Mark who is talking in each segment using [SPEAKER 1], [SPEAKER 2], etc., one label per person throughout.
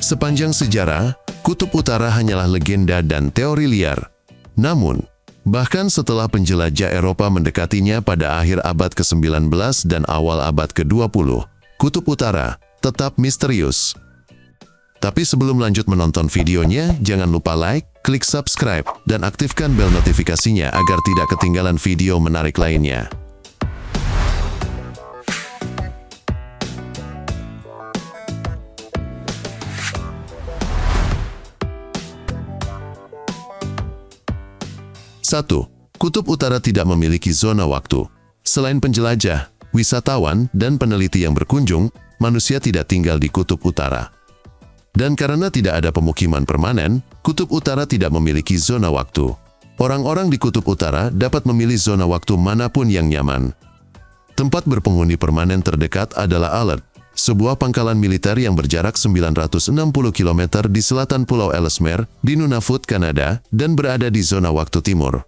[SPEAKER 1] Sepanjang sejarah, Kutub Utara hanyalah legenda dan teori liar. Namun, bahkan setelah penjelajah Eropa mendekatinya pada akhir abad ke-19 dan awal abad ke-20, Kutub Utara tetap misterius. Tapi sebelum lanjut menonton videonya, jangan lupa like, klik subscribe, dan aktifkan bel notifikasinya agar tidak ketinggalan video menarik lainnya. Satu, Kutub Utara tidak memiliki zona waktu. Selain penjelajah, wisatawan, dan peneliti yang berkunjung, manusia tidak tinggal di Kutub Utara. Dan karena tidak ada pemukiman permanen, Kutub Utara tidak memiliki zona waktu. Orang-orang di Kutub Utara dapat memilih zona waktu manapun yang nyaman. Tempat berpenghuni permanen terdekat adalah Alert, sebuah pangkalan militer yang berjarak 960 km di selatan Pulau Ellesmere, di Nunavut, Kanada, dan berada di zona waktu timur.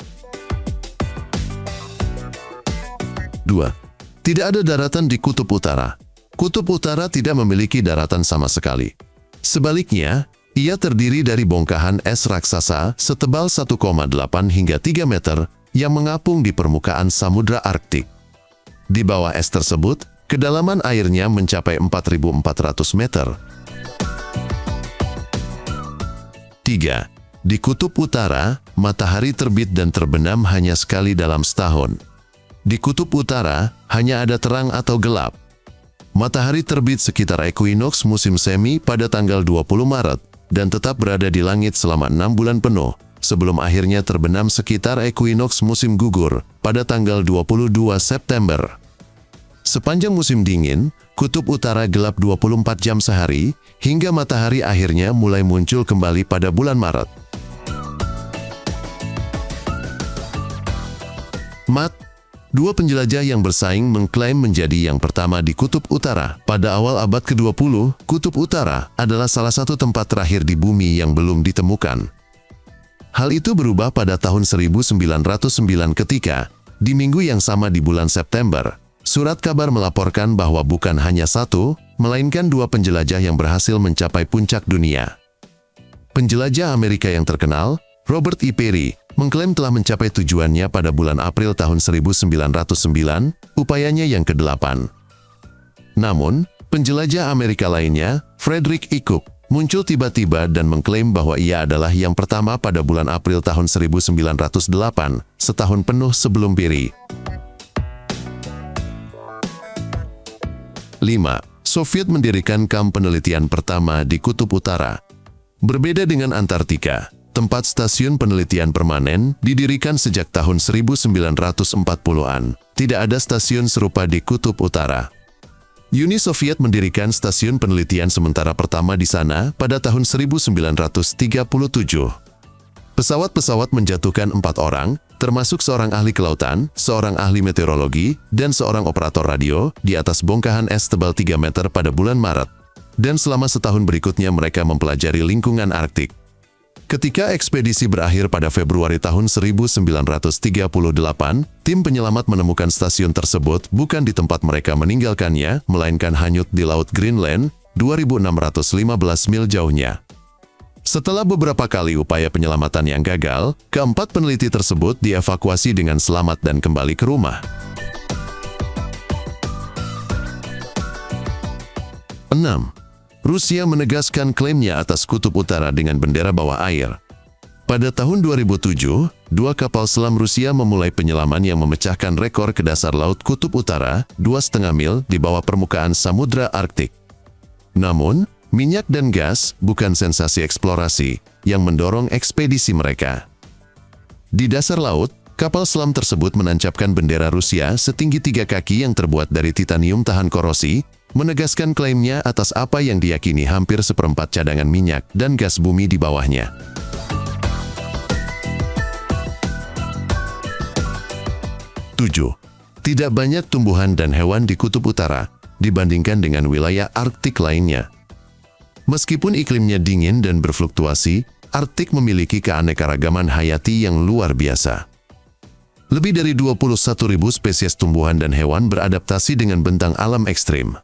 [SPEAKER 1] 2. Tidak ada daratan di Kutub Utara. Kutub Utara tidak memiliki daratan sama sekali. Sebaliknya, ia terdiri dari bongkahan es raksasa setebal 1,8 hingga 3 meter yang mengapung di permukaan Samudra Arktik. Di bawah es tersebut, kedalaman airnya mencapai 4.400 meter. 3. Di Kutub Utara, matahari terbit dan terbenam hanya sekali dalam setahun. Di Kutub Utara, hanya ada terang atau gelap. Matahari terbit sekitar ekuinoks musim semi pada tanggal 20 Maret dan tetap berada di langit selama 6 bulan penuh, sebelum akhirnya terbenam sekitar ekuinoks musim gugur pada tanggal 22 September. Sepanjang musim dingin, Kutub Utara gelap 24 jam sehari, hingga matahari akhirnya mulai muncul kembali pada bulan Maret. Dua penjelajah yang bersaing mengklaim menjadi yang pertama di Kutub Utara. Pada awal abad ke-20, Kutub Utara adalah salah satu tempat terakhir di bumi yang belum ditemukan. Hal itu berubah pada tahun 1909 ketika, di minggu yang sama di bulan September, surat kabar melaporkan bahwa bukan hanya satu, melainkan dua penjelajah yang berhasil mencapai puncak dunia. Penjelajah Amerika yang terkenal, Robert E. Peary, mengklaim telah mencapai tujuannya pada bulan April tahun 1909, upayanya yang ke-8. Namun, penjelajah Amerika lainnya, Frederick E. Cook, muncul tiba-tiba dan mengklaim bahwa ia adalah yang pertama pada bulan April tahun 1908, setahun penuh sebelum Peary. 5. Soviet mendirikan kamp penelitian pertama di Kutub Utara. Berbeda dengan Antartika, tempat stasiun penelitian permanen didirikan sejak tahun 1940-an. Tidak ada stasiun serupa di Kutub Utara. Uni Soviet mendirikan stasiun penelitian sementara pertama di sana pada tahun 1937. Pesawat-pesawat menjatuhkan 4 orang, termasuk seorang ahli kelautan, seorang ahli meteorologi, dan seorang operator radio, di atas bongkahan es tebal 3 meter pada bulan Maret. Dan selama setahun berikutnya mereka mempelajari lingkungan Arktik. Ketika ekspedisi berakhir pada Februari tahun 1938, tim penyelamat menemukan stasiun tersebut bukan di tempat mereka meninggalkannya, melainkan hanyut di Laut Greenland, 2.615 mil jauhnya. Setelah beberapa kali upaya penyelamatan yang gagal, keempat peneliti tersebut dievakuasi dengan selamat dan kembali ke rumah. 6. Rusia menegaskan klaimnya atas Kutub Utara dengan bendera bawah air. Pada tahun 2007, dua kapal selam Rusia memulai penyelaman yang memecahkan rekor ke dasar Laut Kutub Utara, 2,5 mil di bawah permukaan Samudra Arktik. Namun, minyak dan gas bukan sensasi eksplorasi yang mendorong ekspedisi mereka. Di dasar laut, kapal selam tersebut menancapkan bendera Rusia setinggi 3 kaki yang terbuat dari titanium tahan korosi, menegaskan klaimnya atas apa yang diyakini hampir seperempat cadangan minyak dan gas bumi di bawahnya. 7. Tidak banyak tumbuhan dan hewan di Kutub Utara dibandingkan dengan wilayah Arktik lainnya. Meskipun iklimnya dingin dan berfluktuasi, Arktik memiliki keanekaragaman hayati yang luar biasa. Lebih dari 21.000 spesies tumbuhan dan hewan beradaptasi dengan bentang alam ekstrim.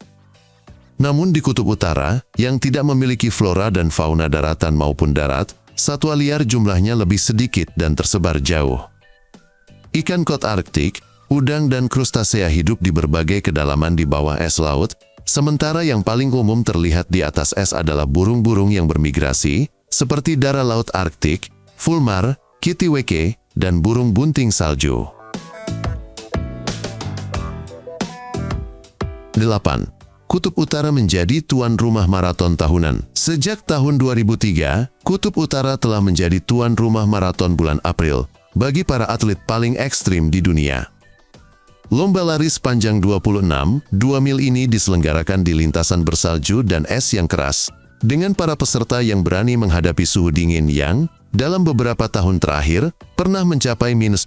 [SPEAKER 1] Namun di Kutub Utara, yang tidak memiliki flora dan fauna daratan maupun darat, satwa liar jumlahnya lebih sedikit dan tersebar jauh. Ikan kod Arktik, udang dan krustasea hidup di berbagai kedalaman di bawah es laut, sementara yang paling umum terlihat di atas es adalah burung-burung yang bermigrasi, seperti dara laut Arktik, fulmar, kittiwake, dan burung bunting salju. 8. Kutub Utara menjadi tuan rumah maraton tahunan. Sejak tahun 2003, Kutub Utara telah menjadi tuan rumah maraton bulan April bagi para atlet paling ekstrim di dunia. Lomba lari sepanjang 2 mil ini diselenggarakan di lintasan bersalju dan es yang keras, dengan para peserta yang berani menghadapi suhu dingin yang, dalam beberapa tahun terakhir, pernah mencapai -20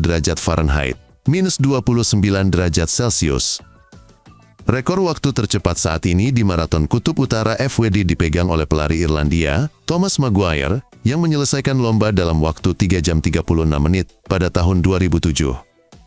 [SPEAKER 1] derajat Fahrenheit, -29 derajat Celcius. Rekor waktu tercepat saat ini di Maraton Kutub Utara FWD dipegang oleh pelari Irlandia, Thomas Maguire, yang menyelesaikan lomba dalam waktu 3 jam 36 menit pada tahun 2007.